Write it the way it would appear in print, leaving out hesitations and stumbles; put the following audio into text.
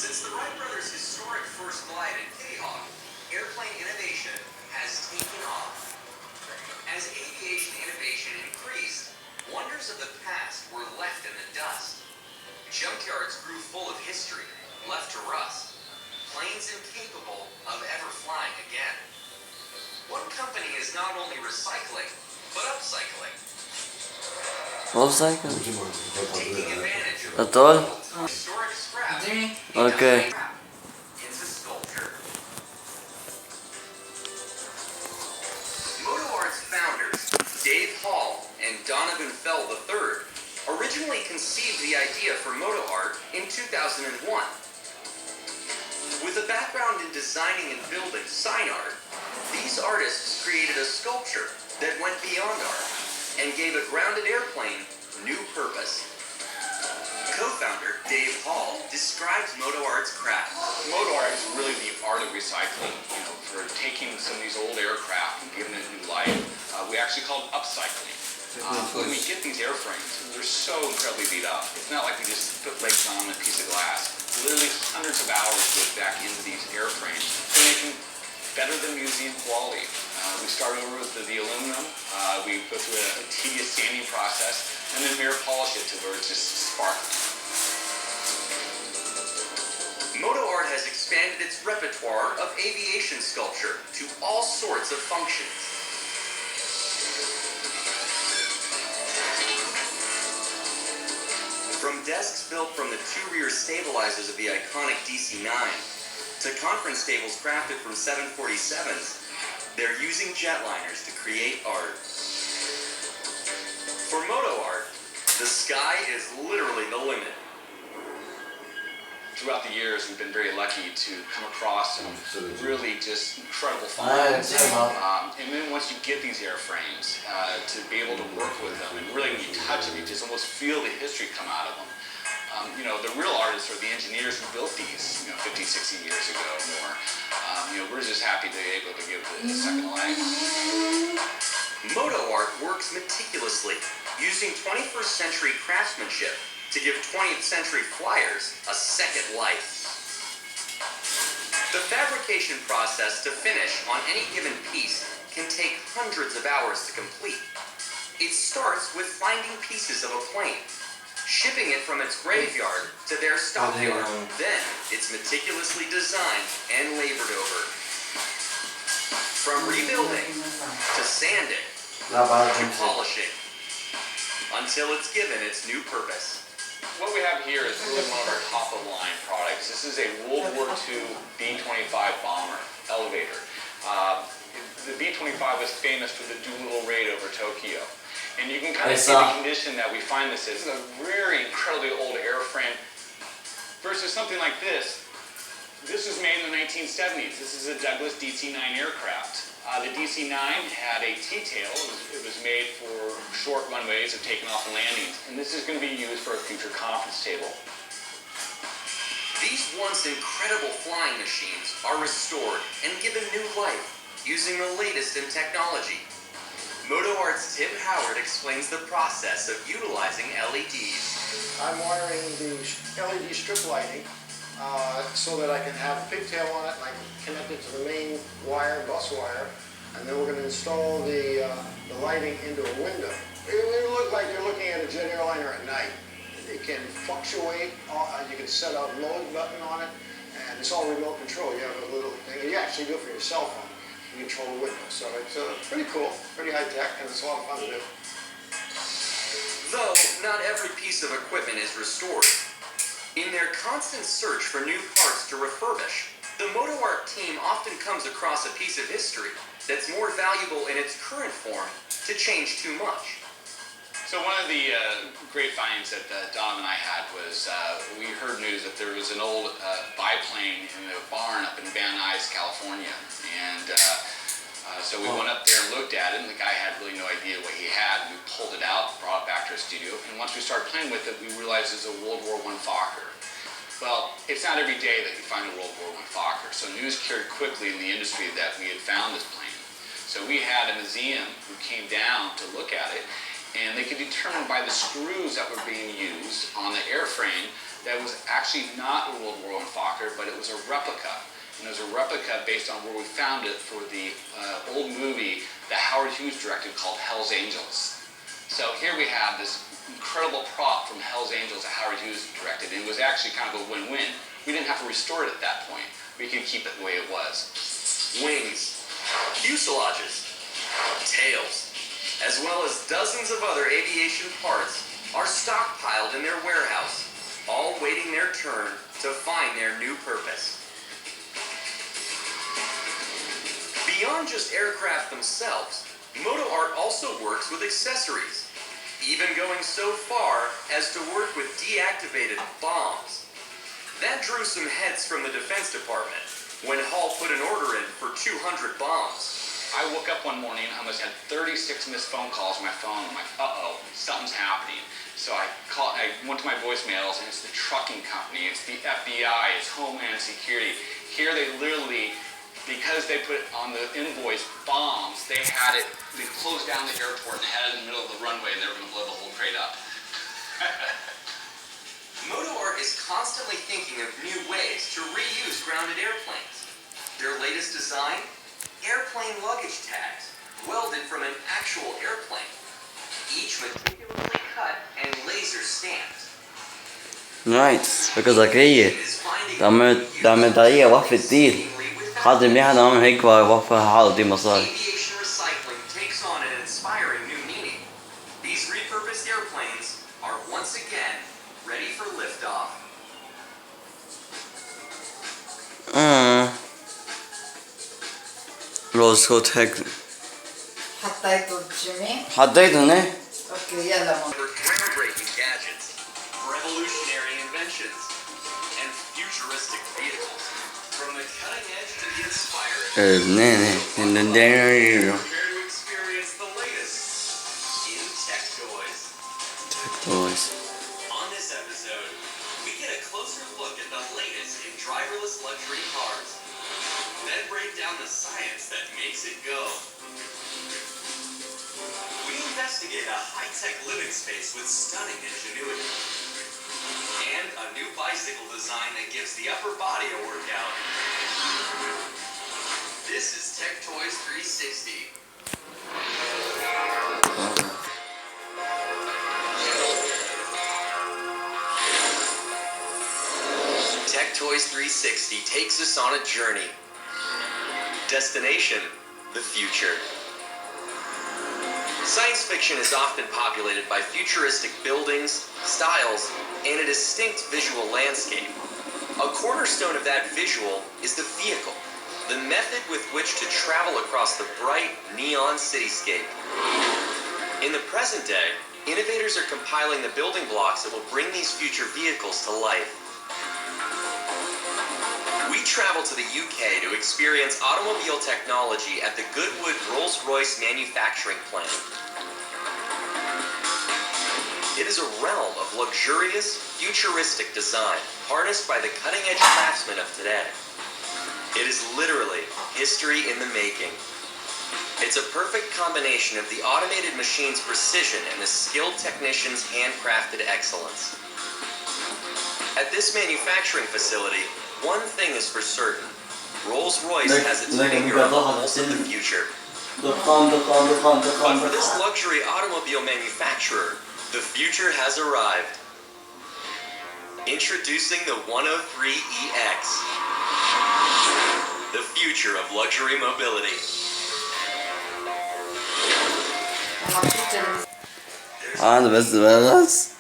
Since the Wright brothers' historic first glide at Kitty Hawk, airplane innovation has taken off. As aviation innovation increased, wonders of the past were left in the dust. Junkyards grew full of history, left to rust. Planes incapable of ever flying again. One company is not only recycling, but upcycling. Upcycling? Taking advantage of Atol? historic scrap Okay. into sculpture. MotoArt's founders, Dave Hall and Donovan Fell III, originally conceived the idea for MotoArt in 2001. With a background in designing and building sign art, these artists created a sculpture that went beyond art and gave a grounded airplane new purpose. Co-founder Dave Hall describes MotoArt's craft. MotoArt is really the art of recycling, for taking some of these old aircraft and giving it new life. We actually call it upcycling. When we get these airframes, they're so incredibly beat up. It's not like we just put legs on a piece of glass. Literally hundreds of hours go back into these airframes to make them better than museum quality. We start over with the aluminum. We go through a tedious sanding process and then mirror polish it to where it's just sparkling. MotoArt has expanded its repertoire of aviation sculpture to all sorts of functions. From desks built from the two rear stabilizers of the iconic DC-9 to conference tables crafted from 747s, they're using jetliners to create art. For MotoArt, the sky is literally the limit. Throughout the years, we've been very lucky to come across some really just incredible finds. And then once you get these airframes, to be able to work with them, and really when you touch them, you just almost feel the history come out of them. The real artists are the engineers who built these, 50, 60 years ago or more. We're just happy to be able to give it a second life. MotoArt works meticulously, using 21st century craftsmanship to give 20th century flyers a second life. The fabrication process to finish on any given piece can take hundreds of hours to complete. It starts with finding pieces of a plane, shipping it from its graveyard to their stockyard. Then it's meticulously designed and labored over. From rebuilding to sanding to polishing, until it's given its new purpose. What we have here is really one of our top-of-the-line products. This is a World War II B-25 bomber elevator. The B-25 was famous for the Doolittle raid over Tokyo. And you can kind of see the condition that we find this in. This is a very incredibly old airframe versus something like this. This was made in the 1970s. This is a Douglas DC-9 aircraft. The DC-9 had a T-tail. It was made for short runways of taking off and landings. And this is going to be used for a future conference table. These once incredible flying machines are restored and given new life using the latest in technology. MotoArt's Tim Howard explains the process of utilizing LEDs. I'm wiring the LED strip lighting so that I can have a pigtail on it and I can connect it to the main wire, bus wire, and then we're going to install the lighting into a window. It will look like you're looking at a jet airliner at night. It can fluctuate, you can set a load button on it, and it's all remote control. You have a little thing, and you actually do it for your cell phone. You control the window, so it's pretty cool, pretty high tech, and it's a lot of fun to do. Though not every piece of equipment is restored. In their constant search for new parts to refurbish, the MotoArt team often comes across a piece of history that's more valuable in its current form to change too much. So one of the great finds that Dom and I had was we heard news that there was an old biplane in a barn up in Van Nuys, California. And so we went up there and looked at it, and the guy had really no idea what he had. We pulled it out, brought it back to our studio, and once we started playing with it, we realized it was a World War I Fokker. Well, it's not every day that you find a World War I Fokker, so news carried quickly in the industry that we had found this plane. So we had a museum who came down to look at it, and they could determine by the screws that were being used on the airframe that was actually not a World War I Fokker, but it was a replica. And it was a replica based on where we found it for the old movie that Howard Hughes directed called Hell's Angels. So here we have this incredible prop from Hell's Angels that Howard Hughes directed, and it was actually kind of a win-win. We didn't have to restore it at that point. We could keep it the way it was. Wings, fuselages, tails, as well as dozens of other aviation parts are stockpiled in their warehouse, all waiting their turn to find their new purpose. Beyond just aircraft themselves, Moto Art also works with accessories, even going so far as to work with deactivated bombs. That drew some heads from the Defense Department when Hall put an order in for 200 bombs. I woke up one morning, I almost had 36 missed phone calls on my phone. I'm like, uh-oh, something's happening. So I went to my voicemails, and it's the trucking company, it's the FBI, it's Homeland Security. Here they literally, because they put on the invoice bombs, they closed down the airport and had it in the middle of the runway, and they were going to blow the whole crate up. Moto Art is constantly thinking of new ways to reuse grounded airplanes. Their latest design? Airplane luggage tags, welded from an actual airplane. Each meticulously cut and laser stamped. Right, because grejer. De där varför det? Hade vi hade en hög kvar varför hade det måste. Aviation recycling takes on an inspiring new meaning. These repurposed airplanes are once again ready for liftoff. Rose Hotel. Hattaytulchimi. Haddaydı ne? Okay, yalla mo. For groundbreaking gadgets, revolutionary inventions, and futuristic vehicles. From the cutting edge to the inspiring. Ne. Prepare to experience the latest in tech toys. Toys. On this episode, we get a closer look at the latest in driverless luxury cars. Then break down the science that makes it go. We investigate a high-tech living space with stunning ingenuity. And a new bicycle design that gives the upper body a workout. This is Tech Toys 360. Tech Toys 360 takes us on a journey. Destination, the future. Science fiction is often populated by futuristic buildings, styles, and a distinct visual landscape. A cornerstone of that visual is the vehicle, the method with which to travel across the bright, neon cityscape. In the present day, innovators are compiling the building blocks that will bring these future vehicles to life. We travel to the UK to experience automobile technology at the Goodwood Rolls-Royce manufacturing plant. It is a realm of luxurious, futuristic design, harnessed by the cutting-edge craftsmen of today. It is literally history in the making. It's a perfect combination of the automated machine's precision and the skilled technician's handcrafted excellence. At this manufacturing facility, one thing is for certain. Rolls-Royce has its finger on the pulse of the future. But for this luxury automobile manufacturer, the future has arrived. Introducing the 103EX. The future of luxury mobility. Ah, the best of us.